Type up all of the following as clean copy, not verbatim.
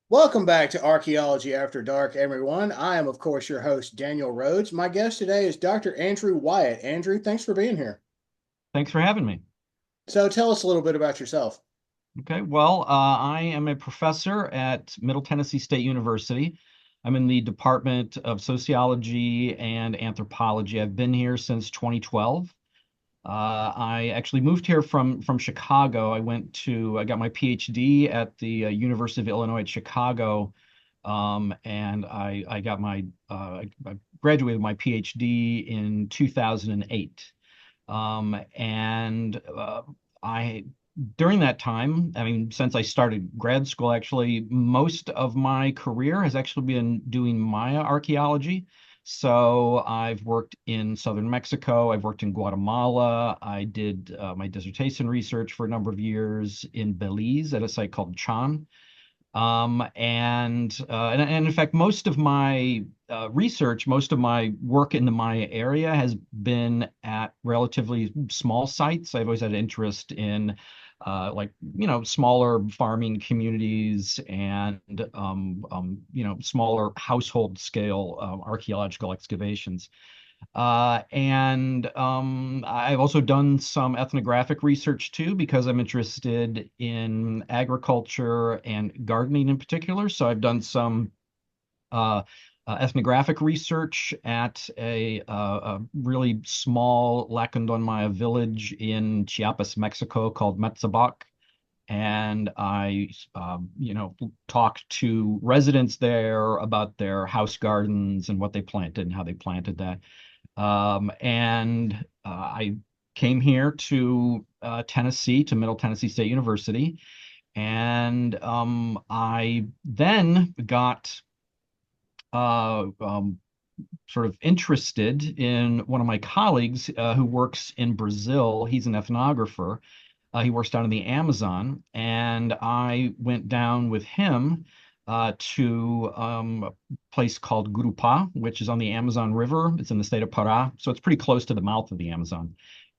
Welcome back to Archaeology After Dark, everyone. I am, of course, your host, Daniel Rhodes. My guest today is Dr. Andrew Wyatt. Andrew, thanks for being here. Thanks for having me. So, tell us a little bit about yourself. Okay, well, I am a professor at Middle Tennessee State University. I'm in the Department of Sociology and Anthropology. I've been here since 2012. I actually moved here from Chicago. I got my PhD at the University of Illinois at Chicago, and I graduated my PhD in 2008. And I During that time, I mean, since I started grad school, actually, most of my career has actually been doing Maya archaeology. So I've worked in southern Mexico, I've worked in Guatemala, I did my dissertation research for a number of years in Belize at a site called Chan. And in fact, most of my research, most of my work in the Maya area has been at relatively small sites. I've always had an interest in smaller farming communities and smaller household scale archaeological excavations. And I've also done some ethnographic research too, because I'm interested in agriculture and gardening in particular. So I've done some uh, ethnographic research at a really small Lacandon village in Chiapas, Mexico called Metzabac. And I talked to residents there about their house gardens and what they planted and how they planted that. And I came here to Tennessee, to Middle Tennessee State University, and I then got sort of interested in one of my colleagues who works in Brazil. He's an ethnographer. He works down in the Amazon, and I went down with him to a place called Gurupá, which is on the Amazon River. It's in the state of Pará, so it's pretty close to the mouth of the Amazon.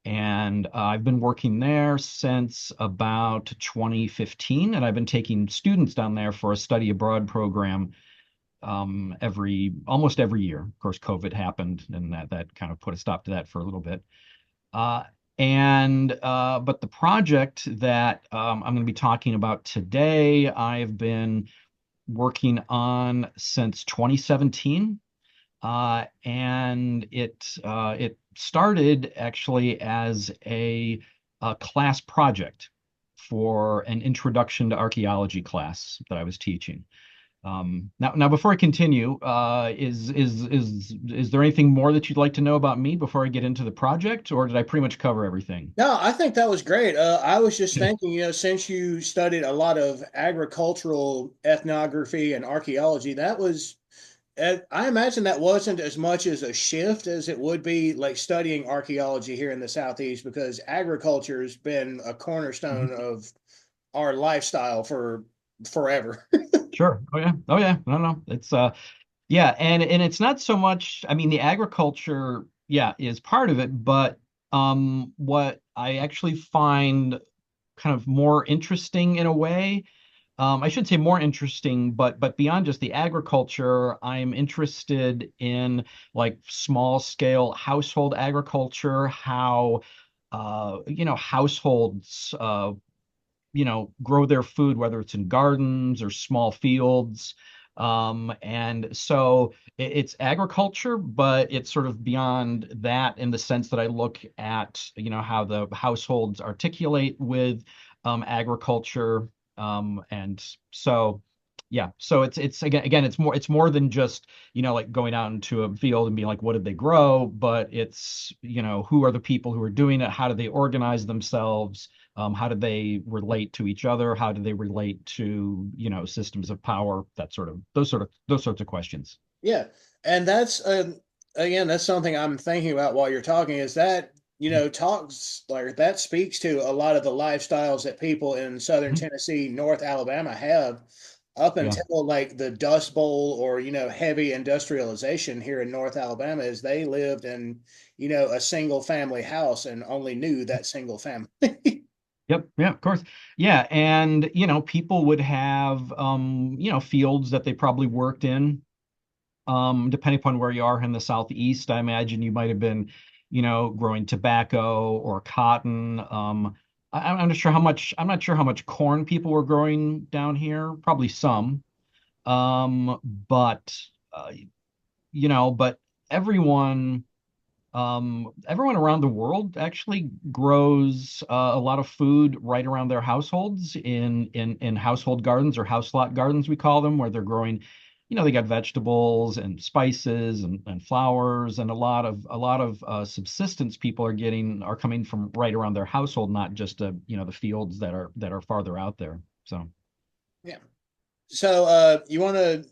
And I've been working there since about 2015, and I've been taking students down there for a study abroad program every almost every year. Of course, COVID happened, and that kind of put a stop to that for a little bit. Uh, and but the project that I'm going to be talking about today, I've been working on since 2017, and it started actually as a class project for an introduction to archaeology class that I was teaching. Now, before I continue, is there anything more that you'd like to know about me before I get into the project, or did I pretty much cover everything? No, I think that was great. I was just thinking, since you studied a lot of agricultural ethnography and archaeology, I imagine that wasn't as much as a shift as it would be like studying archaeology here in the Southeast, because agriculture has been a cornerstone Mhm. of our lifestyle for forever. Sure. Oh yeah. Oh yeah. No, no. It's yeah, and it's not so much, I mean, the agriculture, yeah, is part of it, but what I actually find kind of more interesting in a way, I should say more interesting, but beyond just the agriculture, I'm interested in like small scale household agriculture, how households grow their food, whether it's in gardens or small fields. And so it's agriculture, but it's sort of beyond that in the sense that I look at, how the households articulate with agriculture. And so, yeah, so it's again, it's more than just, like going out into a field and being like, what did they grow? But it's, who are the people who are doing it? How do they organize themselves? How do they relate to each other? How do they relate to, systems of power? Those sorts of questions. Yeah, and that's again, that's something I'm thinking about while you're talking. Is that talks like that speaks to a lot of the lifestyles that people in Southern Mhm. Tennessee, North Alabama have up Yeah. until like the Dust Bowl or heavy industrialization here in North Alabama. Is they lived in a single family house and only knew that single family. Yep, yeah, of course. Yeah, and people would have fields that they probably worked in. Depending upon where you are in the southeast, I imagine you might have been, growing tobacco or cotton. I'm not sure how much corn people were growing down here. Probably some. But uh, but everyone everyone around the world actually grows a lot of food right around their households in household gardens or house lot gardens we call them, where they're growing, they got vegetables and spices and flowers, and a lot of subsistence people are coming from right around their household, not just the fields that are farther out there. So Yeah. So you want to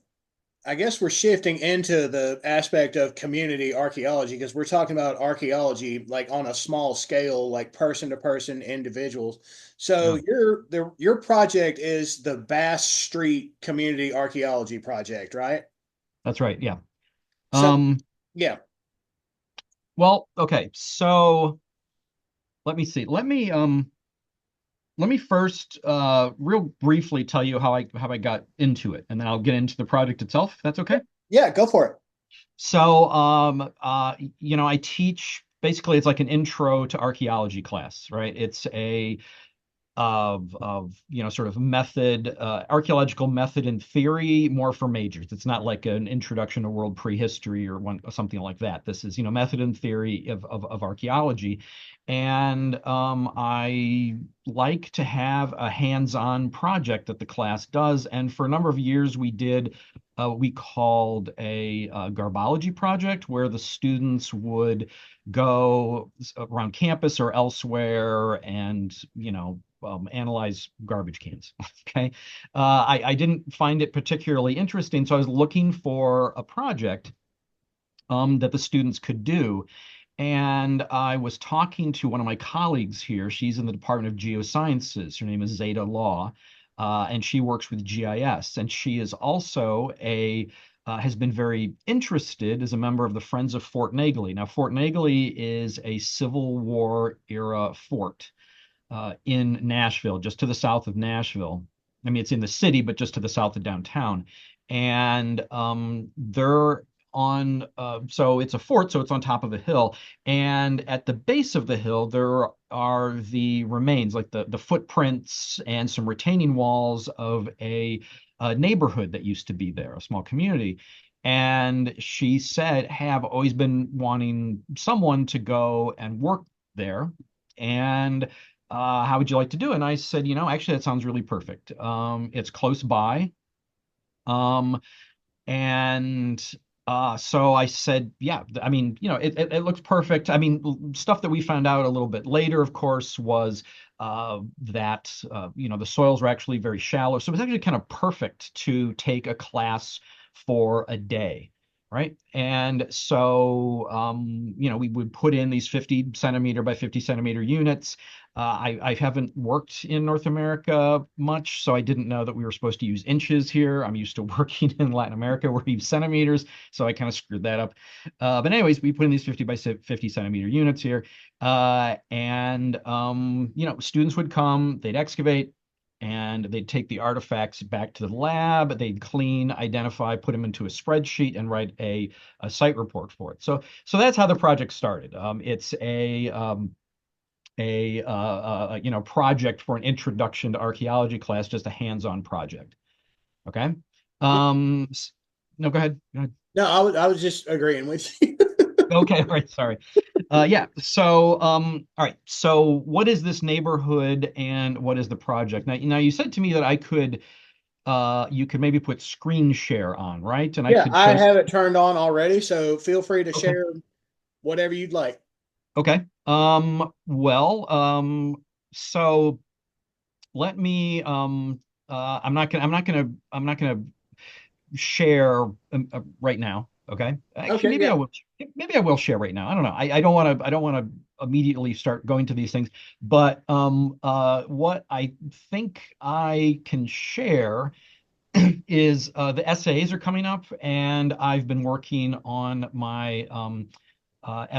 I guess we're shifting into the aspect of community archaeology because we're talking about archaeology like on a small scale, like person to person individuals. So yeah, your project is the Bass Street Community Archaeology Project, right? that's right. Yeah. So Um, yeah, well, okay. So let me see. Let me first real briefly tell you how I got into it, and then I'll get into the project itself, if that's okay. yeah, go for it. So I teach, basically it's like an intro to archaeology class, right? It's a of sort of method, archaeological method and theory, more for majors. It's not like an introduction to world prehistory or something like that. This is method and theory of archaeology, and I like to have a hands-on project that the class does. And for a number of years, we did we called a garbology project, where the students would go around campus or elsewhere and analyze garbage cans. Okay. I didn't find it particularly interesting, so I was looking for a project that the students could do. And I was talking to one of my colleagues here. She's in the Department of Geosciences. Her name is Zeta Law, and she works with GIS. And she is also has been very interested as a member of the Friends of Fort Negley. Now, Fort Negley is a Civil War era fort in Nashville, just to the south of Nashville. I mean, it's in the city, but just to the south of downtown. And they're on, so it's a fort, so it's on top of a hill. And at the base of the hill, there are the remains, like the footprints and some retaining walls of a neighborhood that used to be there, a small community. And she said, "Hey, I've always been wanting someone to go and work there. And how would you like to do it?" And I said, actually, that sounds really perfect. It's close by. Um, and so I said, yeah, I mean, it looks perfect. I mean, stuff that we found out a little bit later, of course, was that, the soils were actually very shallow. So it was actually kind of perfect to take a class for a day. Right. And so, we would put in these 50 centimeter by 50 centimeter units. I haven't worked in North America much, so I didn't know that we were supposed to use inches here. I'm used to working in Latin America where we use centimeters, so I kind of screwed that up. But anyways, we put in these 50 by 50 centimeter units here, and students would come, they'd excavate, and they'd take the artifacts back to the lab. They'd clean, identify, put them into a spreadsheet, and write a site report for it. So that's how the project started. It's a project for an introduction to archaeology class, just a hands-on project. Okay. Um, no, go ahead. Go ahead. No, I was just agreeing with you. Okay, all right, sorry. Yeah. So, all right. So, what is this neighborhood and what is the project? Now you said to me that you could maybe put screen share on, right? And I Yeah, could I show. have it turned on already, so feel free to Okay. share whatever you'd like. Okay. Well, so let me. I'm not gonna share right now. Okay. Actually, Okay, maybe I yeah. will. Maybe I will share right now. I don't know. I don't want to. I don't want to immediately start going to these things. But what I think I can share is the essays are coming up, and I've been working on my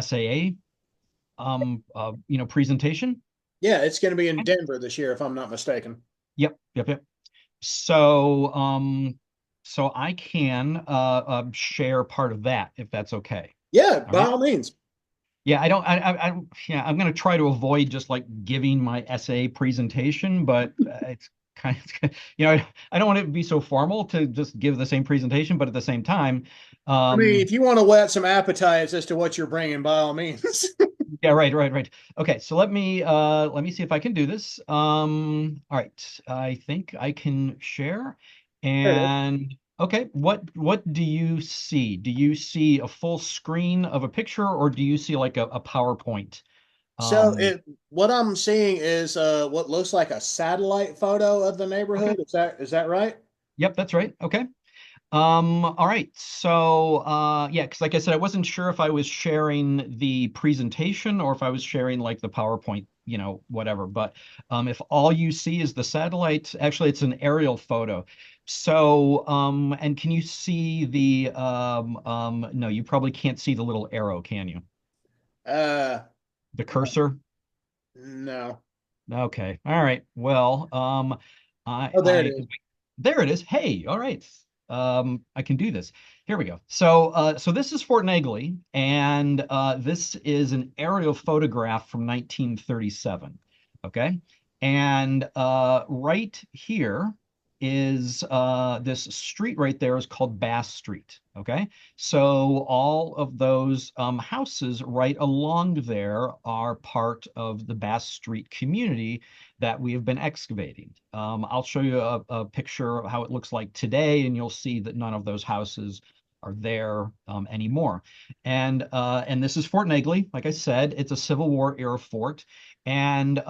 SAA presentation. Yeah, it's going to be in Denver this year, if I'm not mistaken. Yep, yep, yep. So, so I can share part of that if that's okay. Yeah, All by right. all means. Yeah, I don't. Yeah, I'm going to try to avoid just like giving my essay presentation, but it's kind of, I don't want it to be so formal to just give the same presentation, but at the same time, I mean, um, if you want to whet some appetites as to what you're bringing, by all means. yeah, right, right, right. Okay, so let me see if I can do this. All right, I think I can share. There it is. And okay, what do you see? Do you see a full screen of a picture, or do you see like a PowerPoint? So Um, it what I'm seeing is what looks like a satellite photo of the okay. neighborhood. Is that right? Yep, that's right. Okay. All right. So, yeah, because like I said, I wasn't sure if I was sharing the presentation or if I was sharing like the PowerPoint, whatever. But if all you see is the satellite, actually, it's an aerial photo. So, and can you see no, you probably can't see the little arrow, can you? Uh, The cursor? no. Okay. All right. Well, Oh, there it I is. there it is. Hey, all right. I can do this. Here we go. So this is Fort Negley, and this is an aerial photograph from 1937. Okay, and right here is this street right there is called Bass Street. Okay, so all of those houses right along there are part of the Bass Street community that we have been excavating. I'll show you a picture of how it looks like today, and you'll see that none of those houses are there anymore. And this is Fort Negley. Like I said, it's a Civil War era fort, and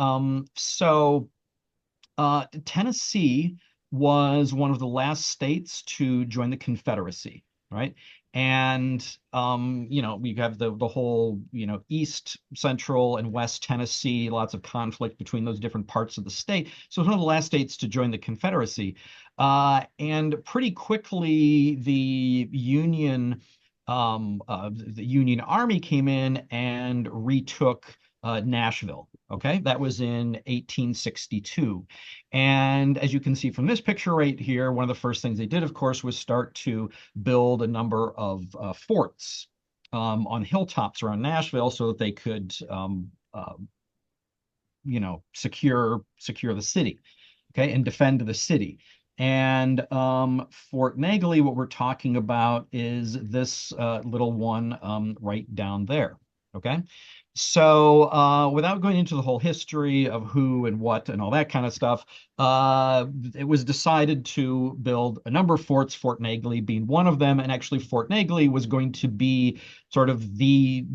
Tennessee was one of the last states to join the Confederacy, right? And we have the whole, East, Central, and West Tennessee, lots of conflict between those different parts of the state. So it's one of the last states to join the Confederacy. And pretty quickly, the Union Army came in and retook Nashville. Okay, that was in 1862. And as you can see from this picture right here, one of the first things they did, of course, was start to build a number of forts on hilltops around Nashville so that they could, secure the city, okay, and defend the city. And Fort Negley, what we're talking about is this little one right down there. Okay. So without going into the whole history of who and what and all that kind of stuff, it was decided to build a number of forts, Fort Negley being one of them. And actually, Fort Negley was going to be sort of the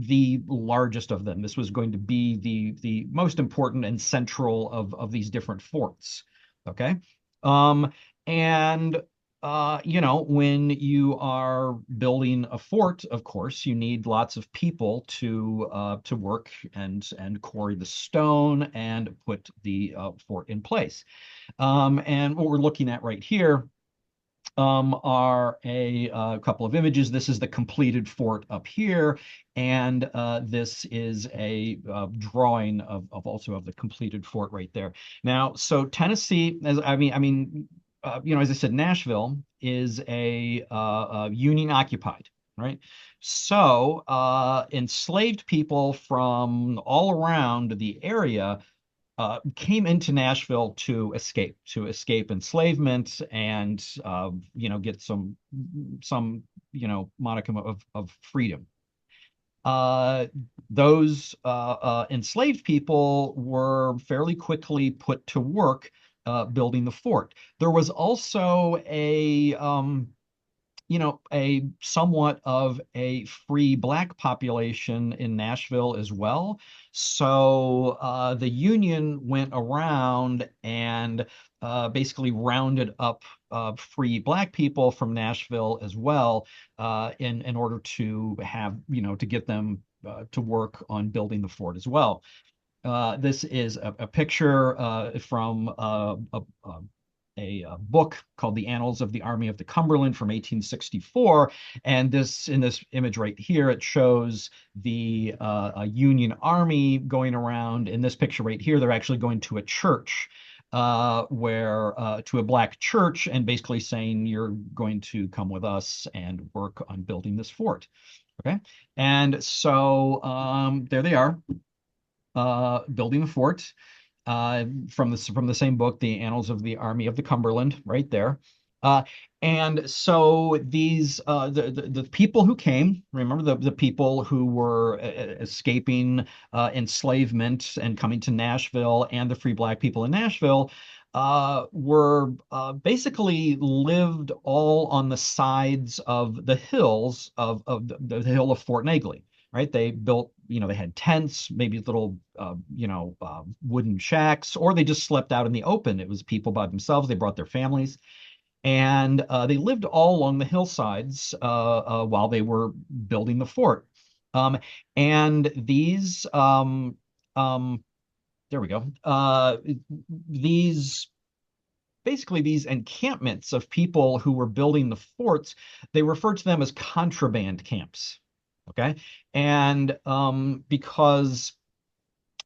largest of them. This was going to be the most important and central of these different forts. Okay. Um, and when you are building a fort, of course, you need lots of people to work and quarry the stone and put the fort in place. And what we're looking at right here are a couple of images. This is the completed fort up here, and this is a drawing of also of the completed fort right there. Now, so Tennessee, as I said, Nashville is a Union occupied, right? So enslaved people from all around the area came into Nashville to escape enslavement and get some modicum of freedom. Uh, those enslaved people were fairly quickly put to work building the fort. There was also a somewhat of a free black population in Nashville as well. So the Union went around and basically rounded up free black people from Nashville as well in order to have, to get them to work on building the fort as well. This is a picture from book called The Annals of the Army of the Cumberland from 1864. And in this image right here, it shows the Union Army going around. In this picture right here, they're actually going to a church where to a black church and basically saying, you're going to come with us and work on building this fort. Okay. And so there they are, building the fort from the same book, The Annals of the Army of the Cumberland, right there. Uh, and so the people who came, remember the people who were escaping enslavement and coming to Nashville, and the free black people in Nashville were basically lived all on the sides of the hills of the hill of Fort Negley, right? They built, they had tents, maybe little, wooden shacks, or they just slept out in the open. It was people by themselves. They brought their families, and they lived all along the hillsides while they were building the fort. Um, and there we go. These basically these encampments of people who were building the forts, they referred to them as contraband camps. Okay. And because,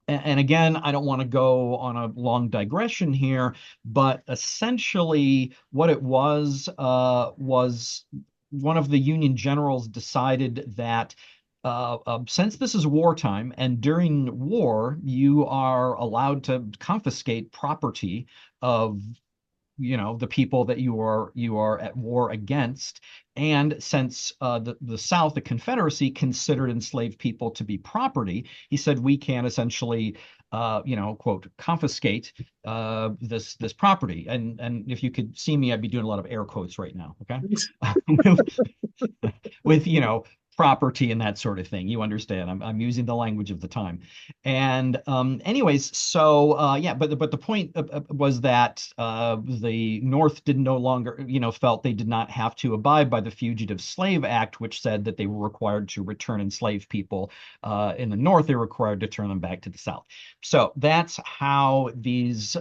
and again, I don't want to go on a long digression here, but essentially what it was one of the Union generals decided that since this is wartime and during war, you are allowed to confiscate property of the people that you are at war against. And since the South, the Confederacy, considered enslaved people to be property, he said we can essentially quote, confiscate this property. And if you could see me, I'd be doing a lot of air quotes right now. Okay. With property and that sort of thing. You understand? I'm using the language of the time. And anyways, so yeah, but the point was that the North did no longer, felt they did not have to abide by the Fugitive Slave Act, which said that they were required to return enslaved people in the North. They were required to turn them back to the South. So that's how these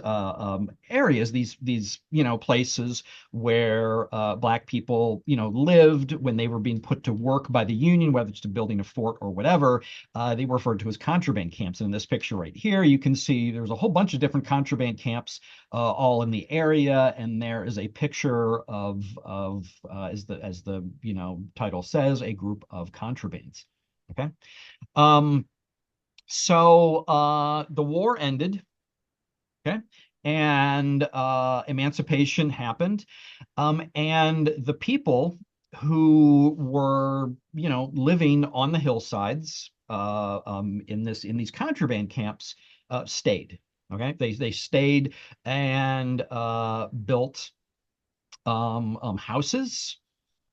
areas, these places where black people lived when they were being put to work by the Union, whether it's to building a fort or whatever, they were referred to as contraband camps. And in this picture right here, you can see there's a whole bunch of different contraband camps all in the area, and there is a picture of as the title says, a group of contrabands. Okay. Um, so the war ended. Okay. And emancipation happened. And the people who were, living on the hillsides in these contraband camps stayed. Okay. They stayed and built houses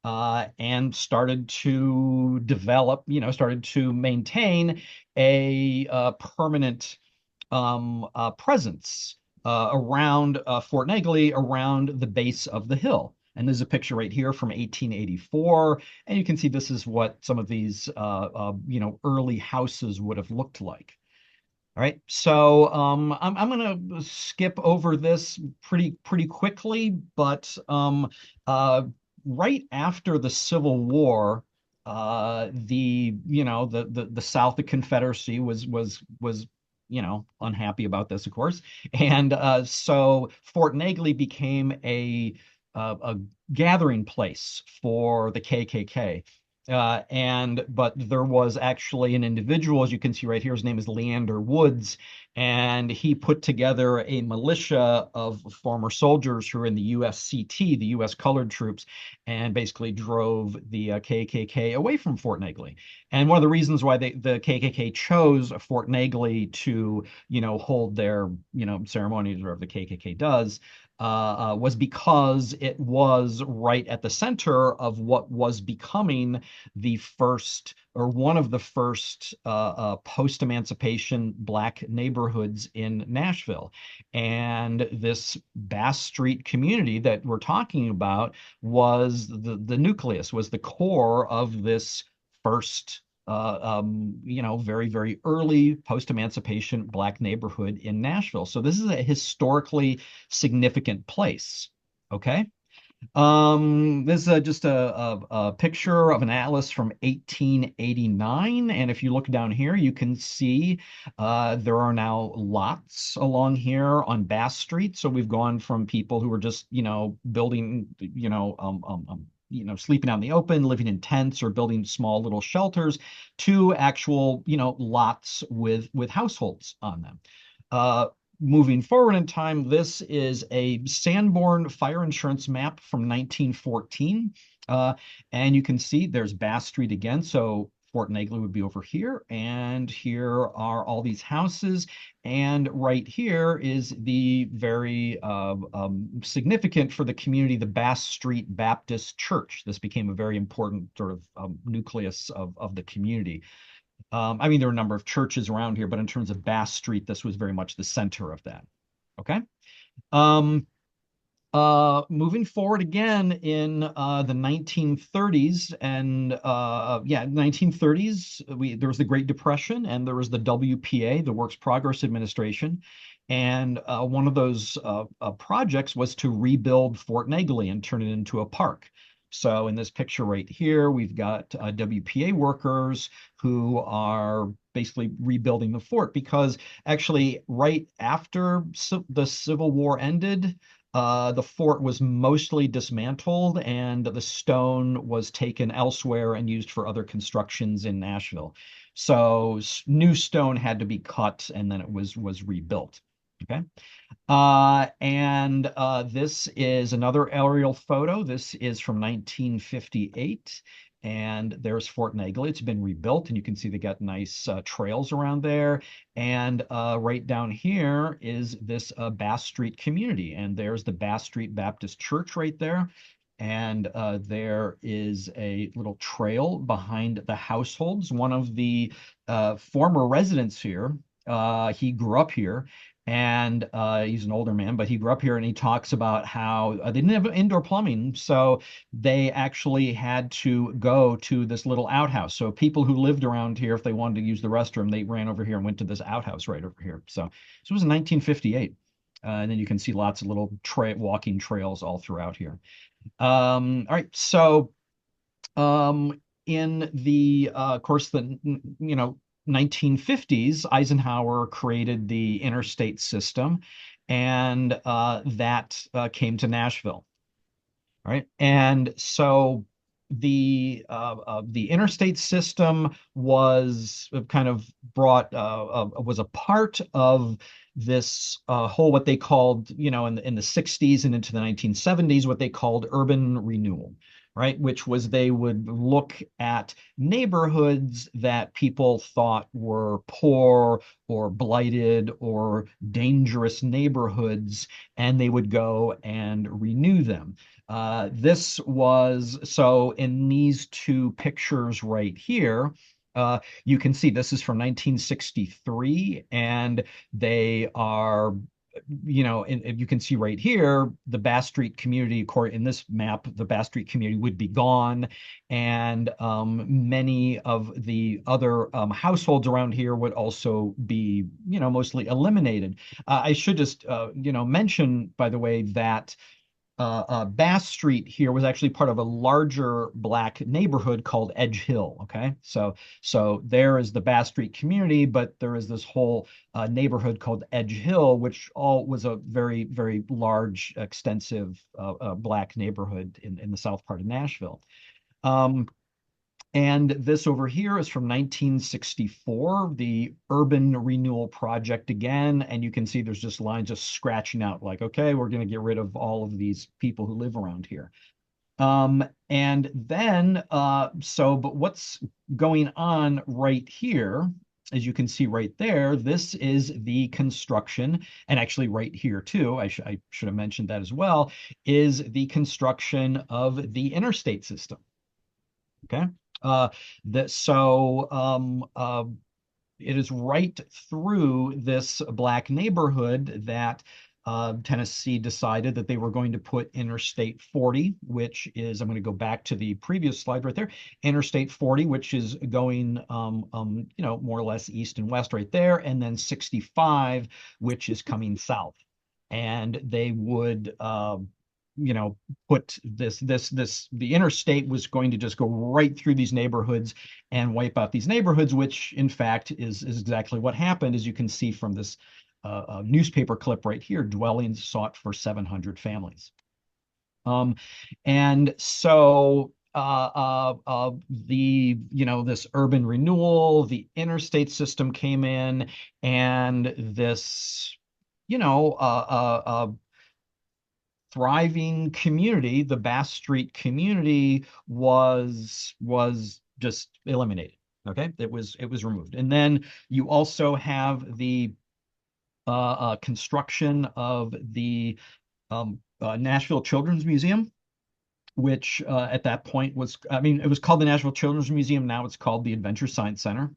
and started to develop, started to maintain a permanent presence around Fort Negley, around the base of the hill. And there's a picture right here from 1884, and you can see this is what some of these early houses would have looked like. All right, so I'm going to skip over this pretty quickly, but right after the Civil War, the South, the Confederacy was unhappy about this, of course, and so Fort Negley became a gathering place for the KKK. But there was actually an individual, as you can see right here, his name is Leander Woods, and he put together a militia of former soldiers who were in the USCT, the U.S. Colored Troops, and basically drove the KKK away from Fort Negley. And one of the reasons why the KKK chose Fort Negley to, hold their, ceremonies, or whatever the KKK does, was because it was right at the center of what was becoming the first, or one of the first post-emancipation black neighborhoods in Nashville. And this Bass Street community that we're talking about was the nucleus, was the core of this first very, very early post-emancipation Black neighborhood in Nashville. So this is a historically significant place. Okay. This is just a picture of an atlas from 1889. And if you look down here, you can see there are now lots along here on Bass Street. So we've gone from people who were just, building, sleeping out in the open, living in tents or building small little shelters to actual, lots with households on them. Uh, Moving forward in time, this is a Sanborn fire insurance map from 1914. And you can see there's Bass Street again. So Fort Negley would be over here. And here are all these houses. And right here is the very significant for the community, the Bass Street Baptist Church. This became a very important sort of nucleus of the community. I mean, there are a number of churches around here, but in terms of Bass Street, this was very much the center of that. Okay. Um, Moving forward again in the 1930s and 1930s, there was the Great Depression and there was the WPA, the Works Progress Administration. And one of those projects was to rebuild Fort Negley and turn it into a park. So in this picture right here, we've got WPA workers who are basically rebuilding the fort because actually right after the Civil War ended, the fort was mostly dismantled and the stone was taken elsewhere and used for other constructions in Nashville. So new stone had to be cut and then it was rebuilt. Okay. This is another aerial photo. This is from 1958. And there's Fort Negley. It's been rebuilt, and you can see they got nice trails around there. And right down here is this Bass Street community. And there's the Bass Street Baptist Church right there. And there is a little trail behind the households. One of the former residents here, he grew up here and he's an older man, but he grew up here and he talks about how they didn't have indoor plumbing, so they actually had to go to this little outhouse. So people who lived around here, if they wanted to use the restroom, they ran over here and went to this outhouse right over here. So this was in 1958. And then you can see lots of little walking trails all throughout here. All right, so in the of course the 1950s, Eisenhower created the interstate system, and that came to Nashville. Right, and so the interstate system was kind of was a part of this whole what they called in the 60s and into the 1970s what they called urban renewal, right? Which was they would look at neighborhoods that people thought were poor or blighted or dangerous neighborhoods, and they would go and renew them. This was so in these two pictures right here. You can see this is from 1963, and they are you can see right here, the Bass Street community, in this map, the Bass Street community would be gone, and many of the other households around here would also be, mostly eliminated. I should just, mention, by the way, that Bass Street here was actually part of a larger Black neighborhood called Edge Hill. Okay, so there is the Bass Street community, but there is this whole neighborhood called Edge Hill, which all was a very, very large, extensive Black neighborhood in the south part of Nashville. And this over here is from 1964, the Urban Renewal Project again. And you can see there's just lines just scratching out like, okay, we're going to get rid of all of these people who live around here. And then, but what's going on right here, as you can see right there, this is the construction, and actually right here too, I should have mentioned that as well, is the construction of the interstate system. Okay. It is right through this Black neighborhood that Tennessee decided that they were going to put Interstate 40, which is, I'm going to go back to the previous slide right there, Interstate 40, which is going, more or less east and west right there, and then 65, which is coming south. And they would, put the interstate was going to just go right through these neighborhoods and wipe out these neighborhoods, which in fact is exactly what happened, as you can see from this newspaper clip right here. Dwellings sought for 700 families. And so this urban renewal, the interstate system came in, and this, thriving community, the Bass Street community, was just eliminated. Okay, it was removed. And then you also have the construction of the Nashville Children's Museum, which at that point was, I mean, it was called the Nashville Children's Museum. Now it's called the Adventure Science Center.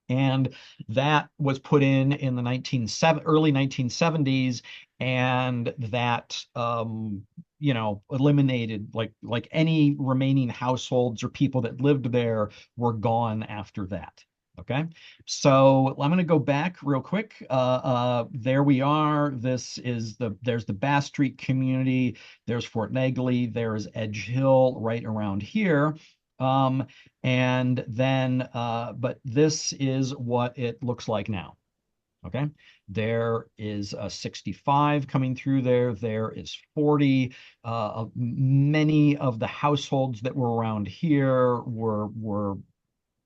And that was put in the early 1970s, and that eliminated like any remaining households or people that lived there were gone after that. Okay, so I'm going to go back real quick. There we are. There's the Bass Street community. There's Fort Negley. There's Edge Hill right around here. And then, but this is what it looks like now. Okay, there is a 65 coming through there. There is 40. Many of the households that were around here were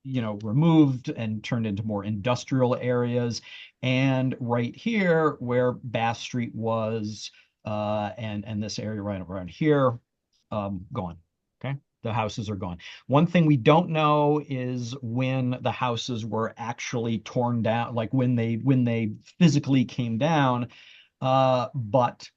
removed and turned into more industrial areas. And right here, where Bass Street was, and this area right around here, gone. Okay, the houses are gone. One thing we don't know is when the houses were actually torn down, like when they physically came down. But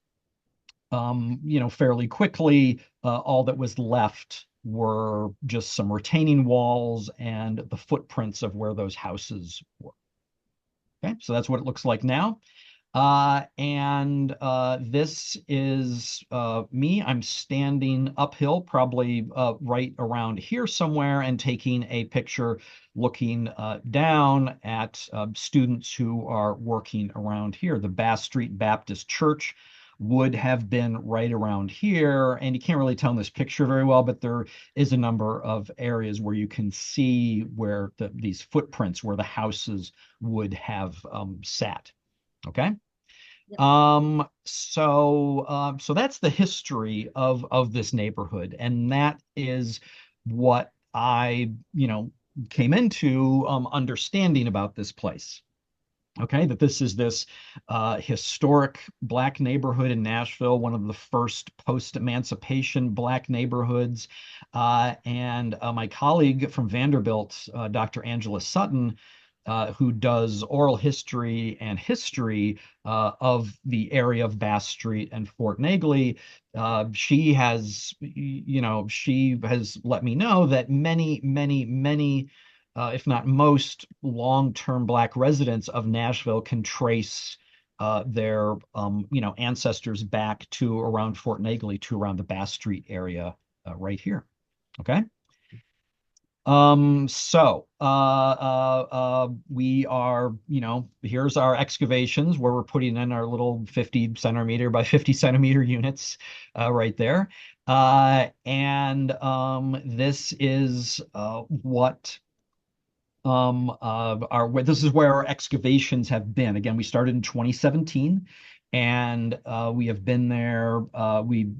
fairly quickly, all that was left were just some retaining walls and the footprints of where those houses were. Okay, so that's what it looks like now. And this is me. I'm standing uphill, probably right around here somewhere, and taking a picture looking down at students who are working around here. The Bass Street Baptist Church would have been right around here. And you can't really tell in this picture very well, but there is a number of areas where you can see where these footprints, where the houses would have sat. Okay. So that's the history of this neighborhood, and that is what I, came into understanding about this place. Okay, that this is this historic Black neighborhood in Nashville, one of the first post-emancipation Black neighborhoods. And my colleague from Vanderbilt, Dr. Angela Sutton, who does oral history and history of the area of Bass Street and Fort Negley. She has let me know that many, if not most, long-term Black residents of Nashville can trace their ancestors back to around Fort Negley, to around the Bass Street area right here. Okay. We are, here's our excavations where we're putting in our little 50 centimeter by 50 centimeter units right there. And this is what this is where our excavations have been. Again, we started in 2017, and we have been there. We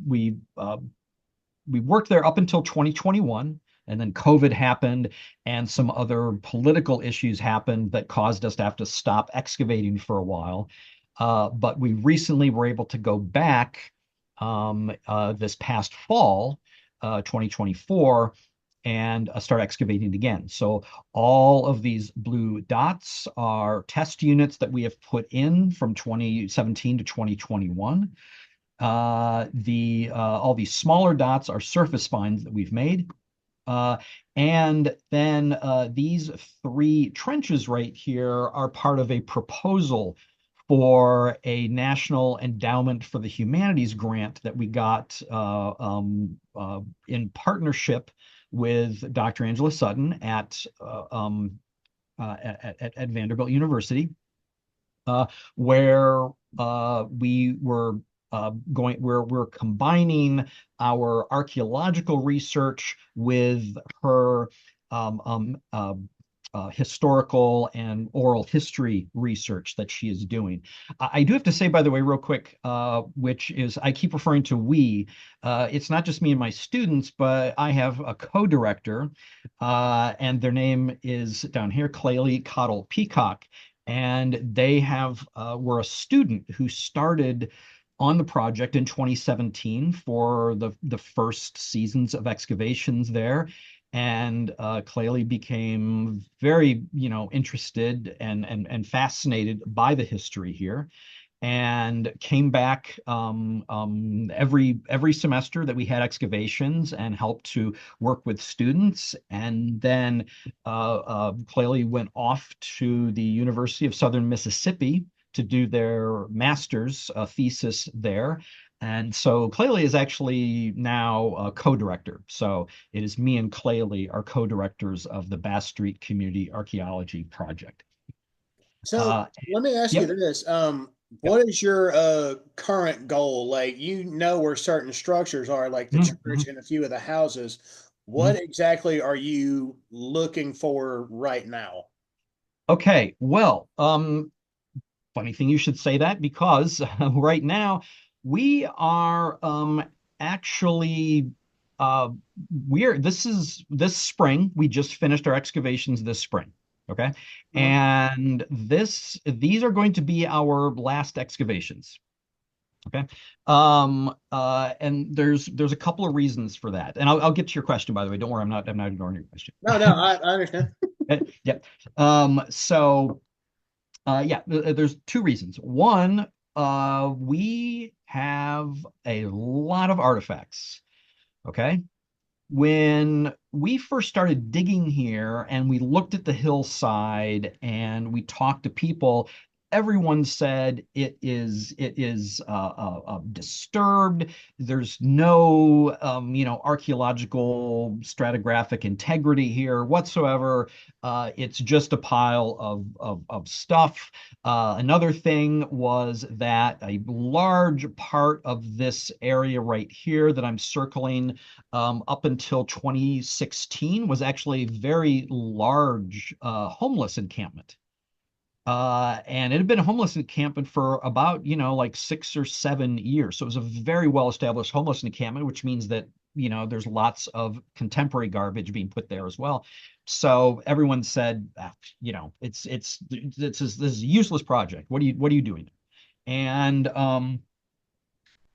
worked there up until 2021. And then COVID happened, and some other political issues happened that caused us to have to stop excavating for a while. But we recently were able to go back this past fall, 2024, and start excavating again. So all of these blue dots are test units that we have put in from 2017 to 2021. All these smaller dots are surface finds that we've made. And then these three trenches right here are part of a proposal for a National Endowment for the Humanities grant that we got in partnership with Dr. Angela Sutton at Vanderbilt University, where we were we're combining our archaeological research with her um, um, uh, historical and oral history research that she is doing. I do have to say, by the way, real quick, which is I keep referring to we. It's not just me and my students, but I have a co-director, and their name is down here, Claley Cottle Peacock, and they have were a student who started on the project in 2017 for the first seasons of excavations there. And Claley became very, interested and fascinated by the history here, and came back every semester that we had excavations and helped to work with students. And then Claley went off to the University of Southern Mississippi to do their master's thesis there. And so Claley is actually now a co-director. So it is me and Claley are co-directors of the Bass Street Community Archaeology Project. So Uh, let me ask you yep, this. yep. What is your current goal? Like, you know where certain structures are, like the Mhm, mhm, church and a few of the houses. What mhm. exactly are you looking for right now? Okay, well, funny thing you should say that because right now we are actually uh we're this spring we just finished our excavations this spring. Okay. Mhm. And these are going to be our last excavations. Okay. And there's a couple of reasons for that. And I'll get to your question, by the way. Don't worry, I'm not ignoring your question. No, no, I understand. Yeah. So yeah, there's two reasons. One, we have a lot of artifacts. Okay. When we first started digging here and we looked at the hillside and we talked to people, everyone said it is disturbed. There's no archaeological stratigraphic integrity here whatsoever. It's just a pile of stuff. Another thing was that a large part of this area right here that I'm circling up until 2016 was actually a very large homeless encampment. And it had been a homeless encampment for about, like 6 or 7 years. So it was a very well-established homeless encampment, which means that, there's lots of contemporary garbage being put there as well. So everyone said, this is a useless project. What are you doing? And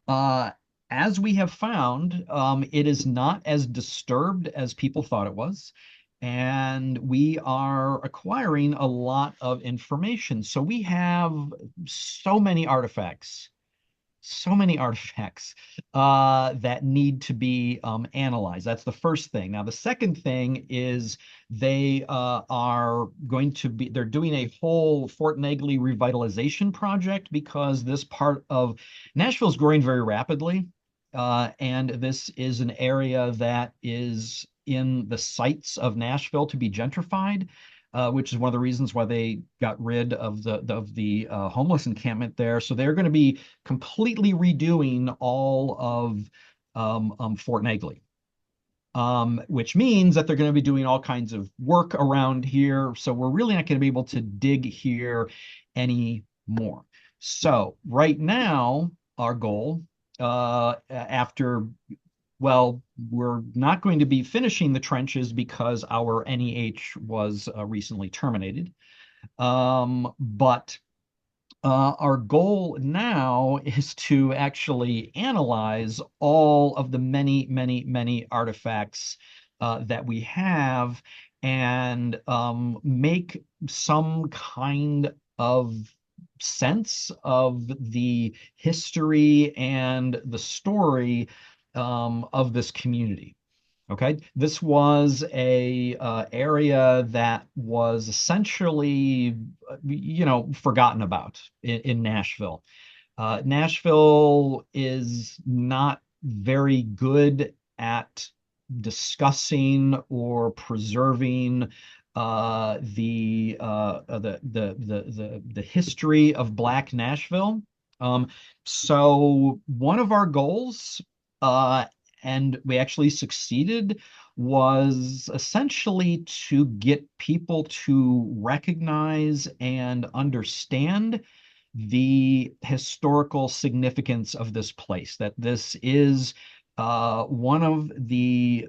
uh, as we have found, it is not as disturbed as people thought it was. And we are acquiring a lot of information. So we have so many artifacts, that need to be analyzed. That's the first thing. Now, the second thing is they're doing a whole Fort Negley revitalization project because this part of Nashville is growing very rapidly. And this is an area that is in the sights of Nashville to be gentrified. Which is one of the reasons why they got rid of the homeless encampment there. So they're going to be completely redoing all of Fort Negley, which means that they're going to be doing all kinds of work around here. So we're really not going to be able to dig here anymore. So right now, our goal, after well, we're not going to be finishing the trenches because our NEH was recently terminated. But our goal now is to actually analyze all of the many, many, many artifacts that we have and make some kind of sense of the history and the story of this community. Okay, this was a area that was essentially, forgotten about in Nashville. Nashville is not very good at discussing or preserving the history of Black Nashville. Um, so one of our goals, uh, and we actually succeeded, was essentially to get people to recognize and understand the historical significance of this place, that this is one of the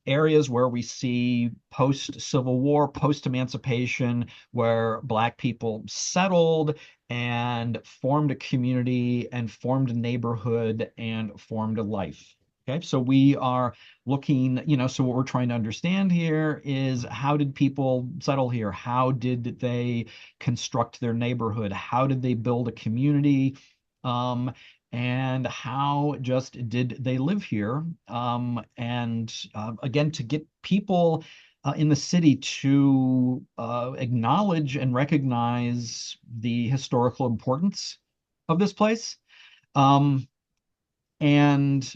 areas where we see post-Civil War, post-emancipation, where Black people settled and formed a community and formed a neighborhood and formed a life. Okay, so we are looking, so what we're trying to understand here is, how did people settle here? How did they construct their neighborhood? How did they build a community? Um, and how just did they live here? And again, to get people in the city to acknowledge and recognize the historical importance of this place. Um, and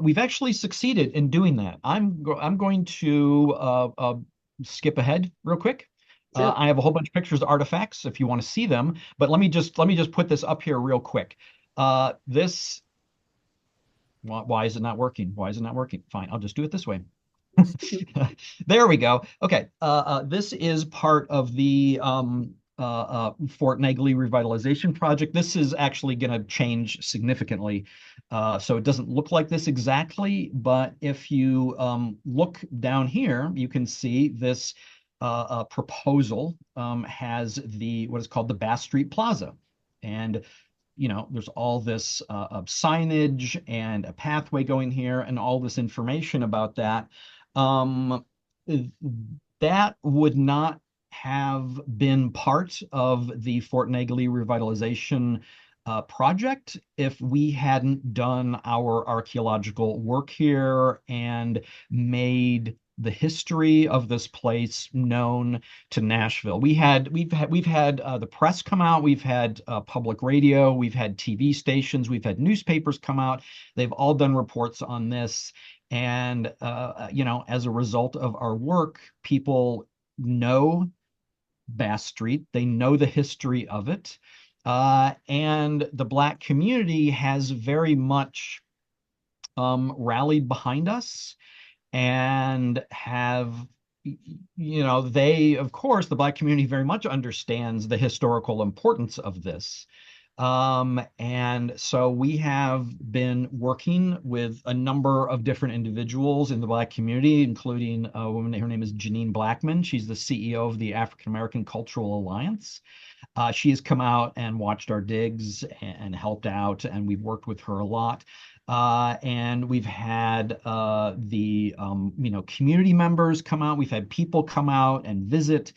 we've actually succeeded in doing that. I'm going to skip ahead real quick. Sure. I have a whole bunch of pictures of artifacts if you want to see them, but let me just put this up here real quick. This why is it not working? Why is it not working? Fine, I'll just do it this way. There we go. Okay, this is part of the Fort Negley revitalization project. This is actually going to change significantly. So it doesn't look like this exactly, but if you look down here, you can see this proposal has what is called the Bass Street Plaza. And there's all this signage and a pathway going here and all this information about that. Um, that would not have been part of the Fort Negley revitalization project if we hadn't done our archaeological work here and made the history of this place known to Nashville. We've had the press come out, we've had public radio, we've had TV stations, we've had newspapers come out. They've all done reports on this, and as a result of our work, people know Bass Street, they know the history of it, and the Black community has very much rallied behind us and have they, of course, the Black community very much understands the historical importance of this. And so we have been working with a number of different individuals in the Black community, including a woman, her name is Janine Blackman. She's the CEO of the African American Cultural Alliance. She has come out and watched our digs and helped out, and we've worked with her a lot. And we've had the community members come out. We've had people come out and visit.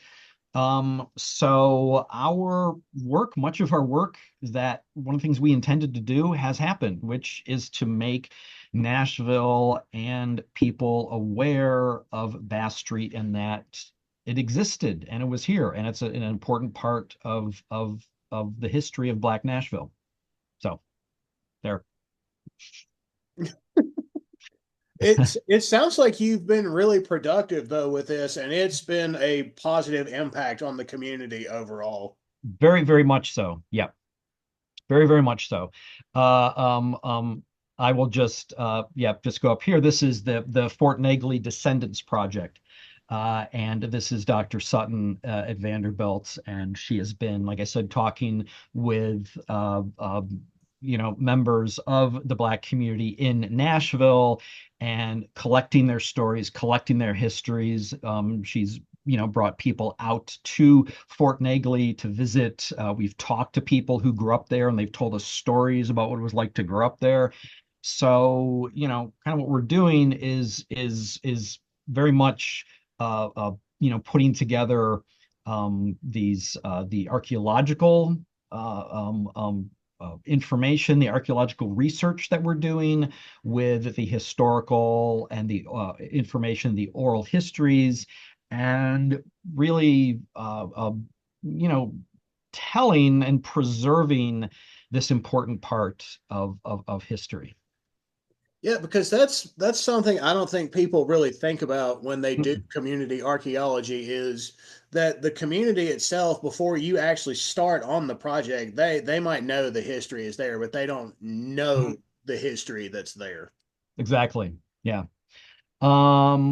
So our work, much of our work, that one of the things we intended to do has happened, which is to make Nashville and people aware of Bass Street and that it existed and it was here and it's an important part of the history of Black Nashville. So there. It sounds like you've been really productive though with this, and it's been a positive impact on the community overall. Very, very much so. Yeah, very, very much so. Uh, um, um, I will just go up here. This is the Fort Negley Descendants Project. And this is Dr. Sutton at Vanderbilt, and she has been, like I said, talking with members of the Black community in Nashville and collecting their stories, collecting their histories. She's brought people out to Fort Negley to visit. We've talked to people who grew up there, and they've told us stories about what it was like to grow up there. So, kind of what we're doing is very much putting together the archaeological information, the archaeological research that we're doing, with the historical and the information, the oral histories, and really, you know, telling and preserving this important part of history. Yeah, because that's something I don't think people really think about when they do community archaeology is that the community itself, before you actually start on the project, they might know the history is there, but they don't know Mhm. the history that's there. Exactly. Yeah. I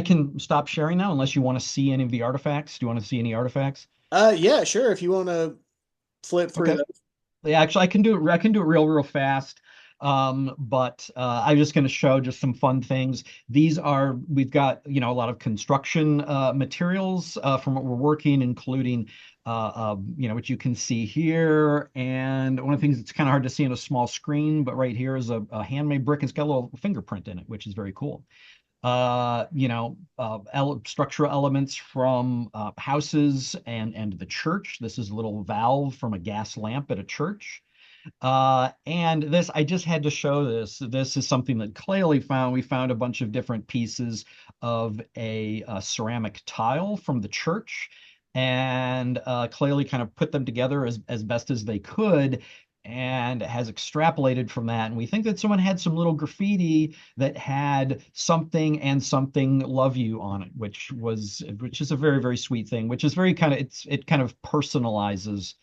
can stop sharing now unless you want to see any of the artifacts. Do you want to see any artifacts? Yeah, sure. If you want to flip through Okay. those. Yeah, actually, I can do it. I can do it real fast. But I'm just going to show just some fun things. We've got, a lot of construction materials from what we're working, including, what you can see here. And one of the things that's kind of hard to see on a small screen, but right here is a handmade brick. It's got a little fingerprint in it, which is very cool. Structural elements from houses and the church. This is a little valve from a gas lamp at a church. And this, I just had to show this. This is something that clearly found. We found a bunch of different pieces of a ceramic tile from the church, and clearly kind of put them together as best as they could, and has extrapolated from that. And we think that someone had some little graffiti that had something and something love you on it, which is a very sweet thing, which is very kind of it kind of personalizes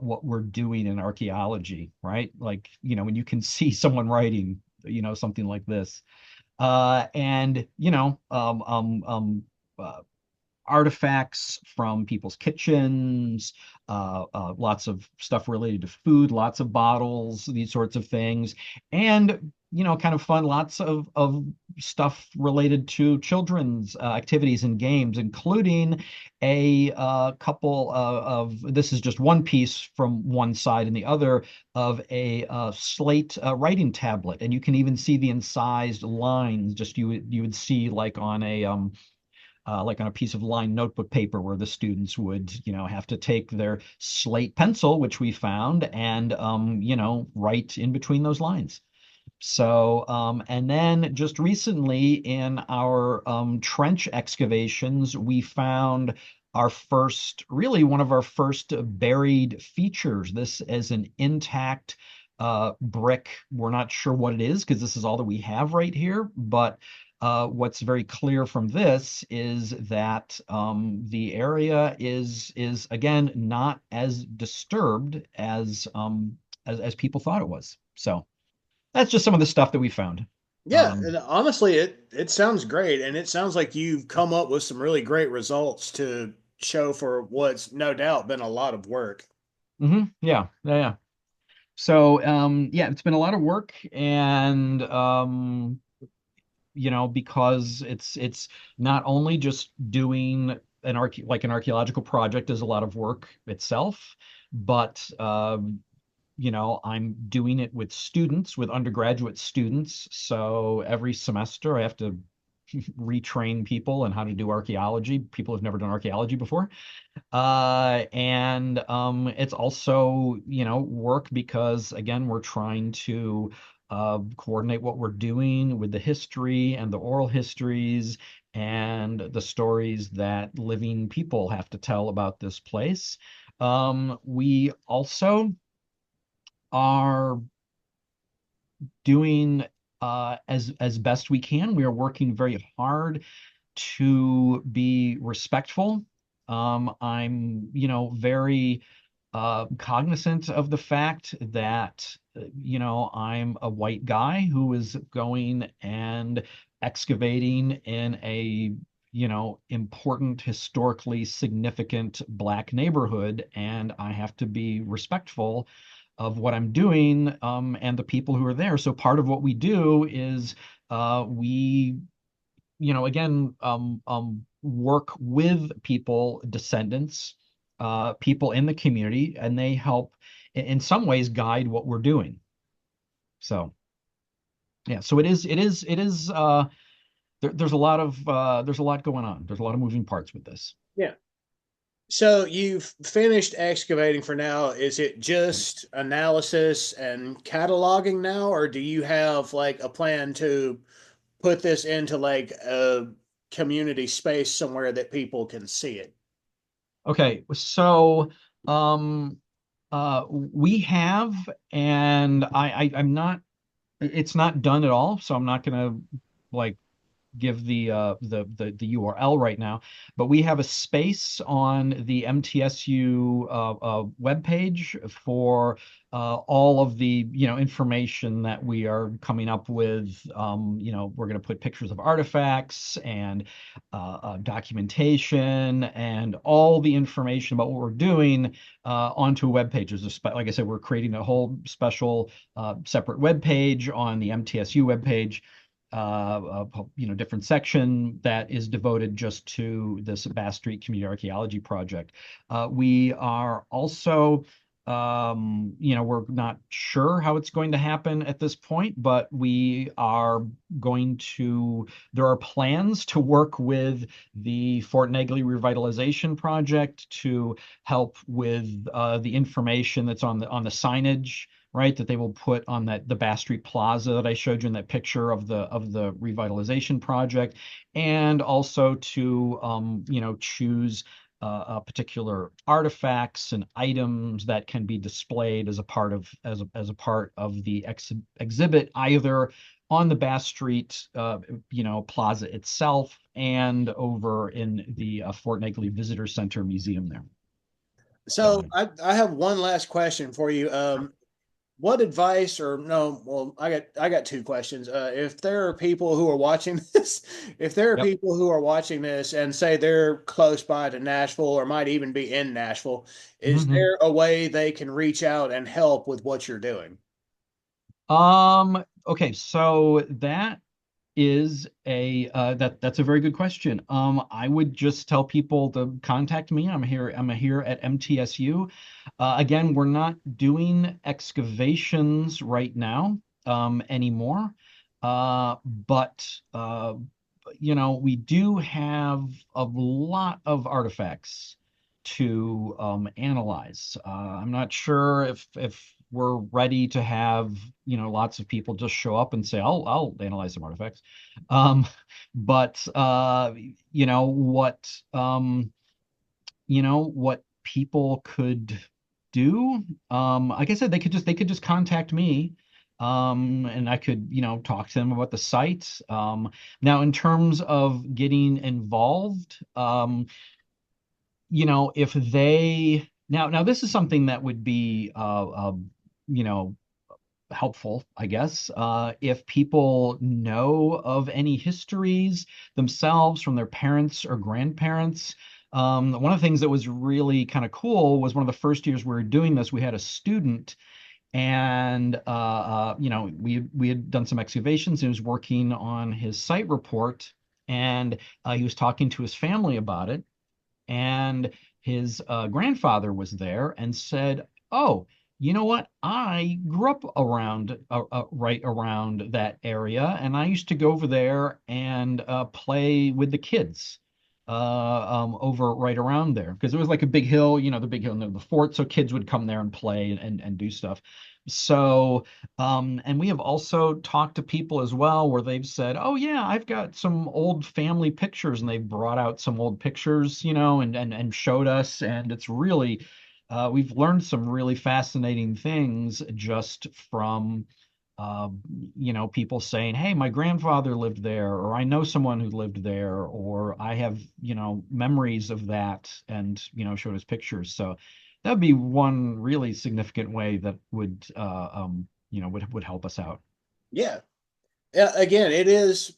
what we're doing in archaeology, right? Like, when you can see someone writing, something like this. And, artifacts from people's kitchens, lots of stuff related to food, lots of bottles, these sorts of things. And, kind of fun, lots of stuff related to children's activities and games, including a couple this is just one piece from one side and the other of a slate writing tablet. And you can even see the incised lines, just you would see like on a piece of lined notebook paper, where the students would, have to take their slate pencil, which we found, and, write in between those lines. So, and then just recently in our trench excavations, we found really one of our first buried features. This is an intact brick. We're not sure what it is because this is all that we have right here, but what's very clear from this is that the area is again not as disturbed as people thought it was. So that's just some of the stuff that we found. Yeah, Um, and honestly, it sounds great, and it sounds like you've come up with some really great results to show for what's no doubt been a lot of work. yeah. So yeah, it's been a lot of work, and because it's not only just doing an archaeological project is a lot of work itself, but I'm doing it with students, with undergraduate students. So every semester I have to retrain people on how to do archaeology, people who've never done archaeology before. And it's also, work because, again, we're trying to coordinate what we're doing with the history and the oral histories and the stories that living people have to tell about this place. We also are doing as best we can. We are working very hard to be respectful. I'm, very cognizant of the fact that, I'm a white guy who is going and excavating in a, important, historically significant Black neighborhood, and I have to be respectful of what I'm doing, and the people who are there. So part of what we do is we again, work with people, descendants, people in the community, and they help in some ways guide what we're doing. So yeah, so it is there's a lot going on. There's a lot of moving parts with this. Yeah. So you've finished excavating for now. Is it just analysis and cataloging now, or do you have like a plan to put this into like a community space somewhere that people can see it? Okay, so um we have, and I'm not, it's not done at all, so I'm not gonna like give the URL right now, but we have a space on the MTSU webpage for all of the information that we are coming up with. We're going to put pictures of artifacts and documentation and all the information about what we're doing onto a web page. Like I said, we're creating a whole special separate web page on the MTSU web page, different section that is devoted just to this Bass Street Community Archaeology Project. We are also, we're not sure how it's going to happen at this point, but we are going to, there are plans to work with the Fort Negley Revitalization Project to help with the information that's on the signage, right, that they will put on the Bass Street Plaza that I showed you in that picture of the revitalization project, and also to choose particular artifacts and items that can be displayed as a part of as a part of the exhibit, either on the Bass Street plaza itself and over in the Fort Negley Visitor Center Museum there. So So, I have one last question for you. What advice or no, well, I got two questions. If there are people who are watching this, if there are yep. people who are watching this and say they're close by to Nashville or might even be in Nashville, is Mhm. there a way they can reach out and help with what you're doing? Okay, so that is that's a very good question. I would just tell people to contact me. I'm here at MTSU. Again, we're not doing excavations right now anymore. But we do have a lot of artifacts to analyze. I'm not sure if we're ready to have lots of people just show up and say, I'll analyze some artifacts. Um, but what people could do, like I said, they could just contact me, and I could talk to them about the site. Now, in terms of getting involved, if they now this is something that would be you know helpful, I guess, if people know of any histories themselves from their parents or grandparents. One of the things that was really kind of cool was one of the first years we were doing this, we had a student, and we had done some excavations and he was working on his site report, and he was talking to his family about it, and his grandfather was there and said, "Oh, you know what? I grew up right around that area, and I used to go over there and play with the kids over right around there, because it was like a big hill, the big hill near the fort, so kids would come there and play and do stuff." So, and we have also talked to people as well where they've said, "Oh yeah, I've got some old family pictures," and they've brought out some old pictures, and showed us, and it's really, we've learned some really fascinating things just from, uh, people saying, "Hey, my grandfather lived there," or "I know someone who lived there," or "I have, memories of that," and showed us pictures. So that would be one really significant way that would help us out. Yeah. Yeah. Again, it is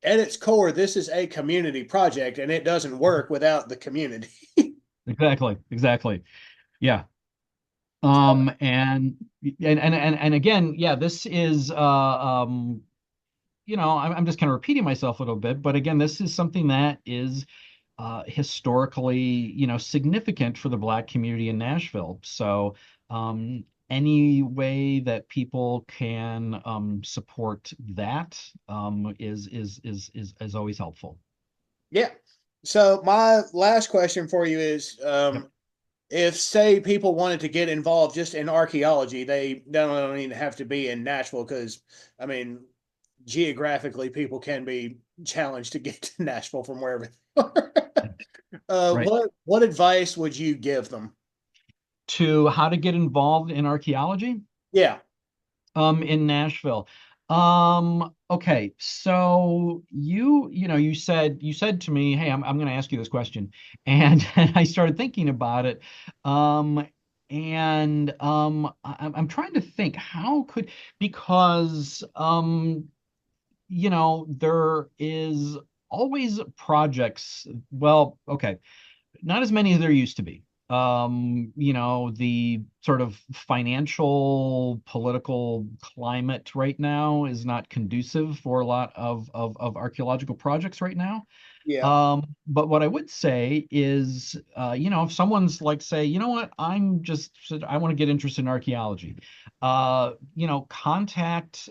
at its core, this is a community project and it doesn't work without the community. Exactly, exactly. Yeah. And again, yeah, this is I'm just kind of repeating myself a little bit, but again, this is something that is historically, significant for the Black community in Nashville. So, any way that people can support that is always helpful. Yeah. So my last question for you is, Yep. if say people wanted to get involved just in archaeology, they don't even have to be in Nashville because, I mean, geographically, people can be challenged to get to Nashville from wherever they are. Right. What advice would you give them? To how to get involved in archaeology, Yeah, in Nashville. Okay, so you said to me, "Hey, I'm going to ask you this question," and I started thinking about it. Um, I'm trying to think how could because there is always projects. Well, okay, not as many as there used to be. The sort of financial, political climate right now is not conducive for a lot of archaeological projects right now. yeah, But what I would say is, if someone's like, say, you know what, I want to get interested in archaeology, contact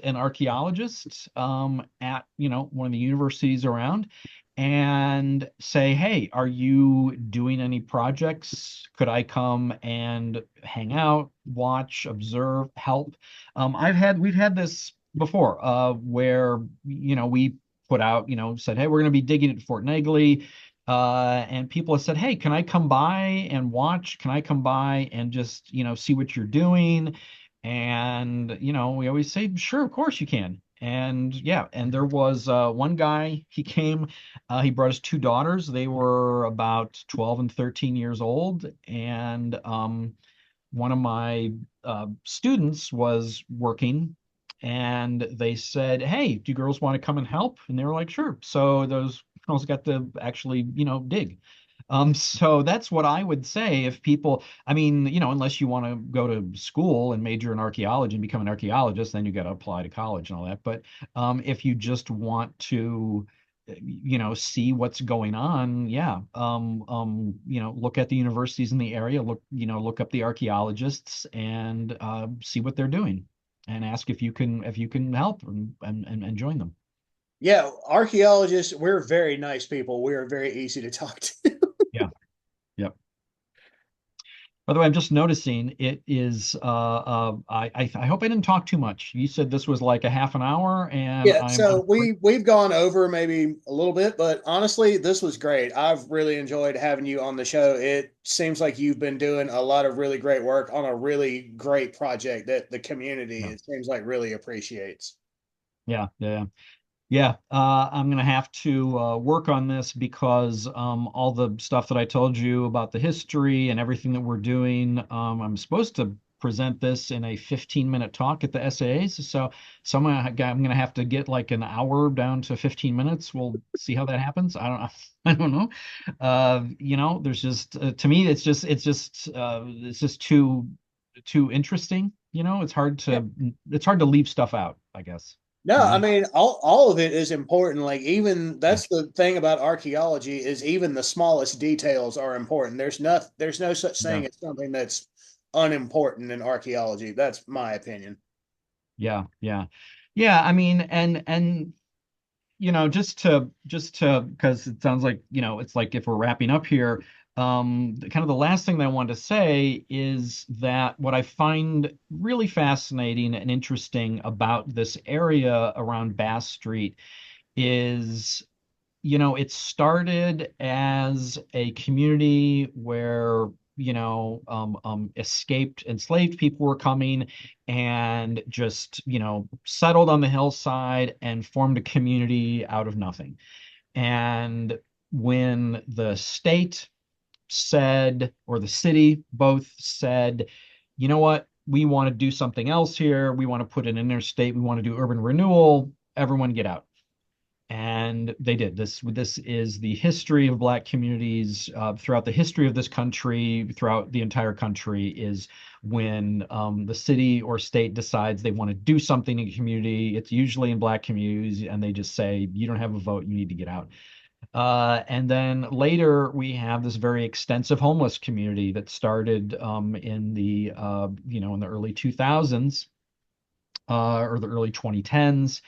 an archaeologist at, one of the universities around and say, hey, are you doing any projects? Could I come and hang out, watch, observe, help? We've had this before, where, we put out, said, hey, we're going to be digging at Fort Negley. And people have said, hey, can I come by and watch? Can I come by and just, see what you're doing? And, we always say, sure, of course you can. And yeah, and there was one guy, he came, he brought his two daughters. They were about 12 and 13 years old. And one of my students was working and they said, hey, do you girls want to come and help? And they were like, sure. So those girls got to actually, dig. So that's what I would say if people, I mean, unless you want to go to school and major in archaeology and become an archaeologist, then you got to apply to college and all that. But if you just want to, see what's going on, yeah. Look at the universities in the area, look up the archaeologists and see what they're doing and ask if you can help and join them. yeah. Archaeologists, we're very nice people. We are very easy to talk to. Yeah. Yep. By the way, I'm just noticing it is I hope I didn't talk too much. You said this was like a half an hour and Yeah, I'm so we've gone over maybe a little bit, but honestly, this was great. I've really enjoyed having you on the show. It seems like you've been doing a lot of really great work on a really great project that the community, yeah, it seems like, really appreciates. yeah, yeah. Yeah, I'm gonna have to work on this because all the stuff that I told you about the history and everything that we're doing, I'm supposed to present this in a 15-minute talk at the SAAs. So I'm gonna have to get like an hour down to 15 minutes. We'll see how that happens. I don't I don't know. There's just to me, it's just too interesting. Yeah. It's hard to leave stuff out, I guess. No, You I know? mean all of it is important. Like even Yeah. that's the thing about archaeology is even the smallest details are important. There's no such Yeah. thing as something that's unimportant in archaeology. That's my opinion. Yeah, yeah. Yeah, I mean, and just to because it sounds like, it's like if we're wrapping up here, kind of the last thing that I want to say is that what I find really fascinating and interesting about this area around Bass Street is it started as a community where, escaped enslaved people were coming and just, settled on the hillside and formed a community out of nothing. And when the state said, or the city both said, you know what, we want to do something else here. We want to put an interstate. We want to do urban renewal. Everyone get out. And they did. This is the history of Black communities throughout the history of this country, throughout the entire country, is when the city or state decides they want to do something in a community. It's usually in Black communities, and they just say, "You don't have a vote. You need to get out." And then later we have this very extensive homeless community that started in the early 2000s or the early 2010s.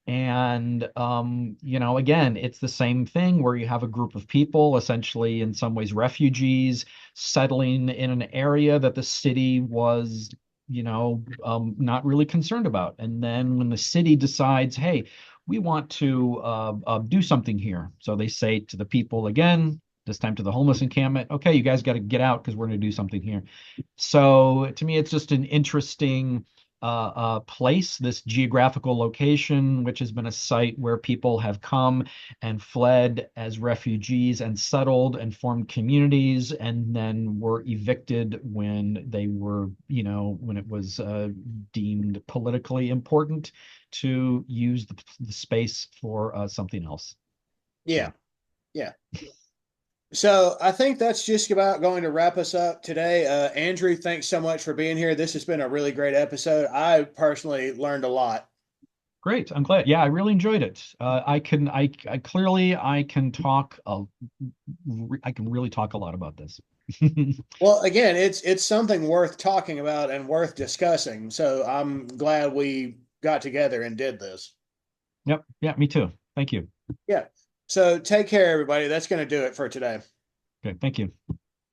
And, again, it's the same thing where you have a group of people, essentially, in some ways, refugees settling in an area that the city was, not really concerned about. And then when the city decides, hey, we want to do something here. So they say to the people again, this time to the homeless encampment, okay, you guys got to get out because we're going to do something here. So to me, it's just an interesting place, this geographical location, which has been a site where people have come and fled as refugees and settled and formed communities, and then were evicted when they were, when it was deemed politically important to use the space for something else. Yeah, So, yeah. So I think that's just about going to wrap us up today. Andrew, thanks so much for being here. This has been a really great episode. I personally learned a lot. great. I'm glad. Yeah, I really enjoyed it. I clearly I can talk, I can really talk a lot about this. Well, again, it's something worth talking about and worth discussing. So I'm glad we got together and did this. Yep. Yeah, me too. Thank you. Yeah. So take care, everybody. That's going to do it for today. Okay, thank you.